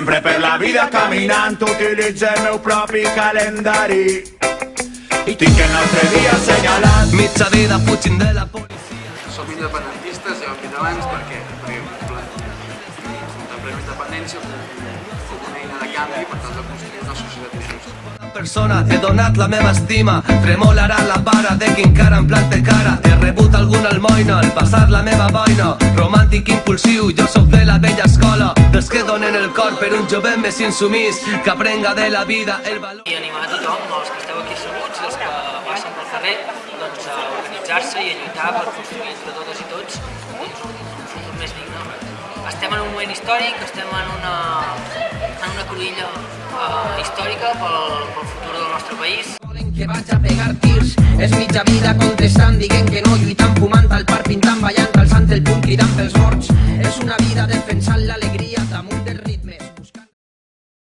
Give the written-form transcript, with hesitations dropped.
Sempre per la vida caminant utilitzo el meu propi calendari i tinc el nostre dia assenyalat. Mitja vida fugint de la policia. Som independentistes, ja ho hem dit abans, perquè contemplem la independència com una eina de canvi per tal de construir una societat més justa. Persona, he donat la meva estima, tremolarà la vara de qui encara em plante cara. He rebut algun almoina al passar la meva boina. Romàntic impulsiu, jo soc de la vella escola, dels que donen el cor per un jovent més insumís, que aprenga de la vida el valor. I animar a tothom, els que esteu aquí asseguts i els que passen pel carrer, doncs a organitzar-se i a lluitar per construir entre totes i tots un futur més digne. Estem en un moment històric, estem en una cruïlla històrica pel futur del nostre país. Volen que vaig a pegar tirs, és mitja vida contestant, diguent que no, lluitant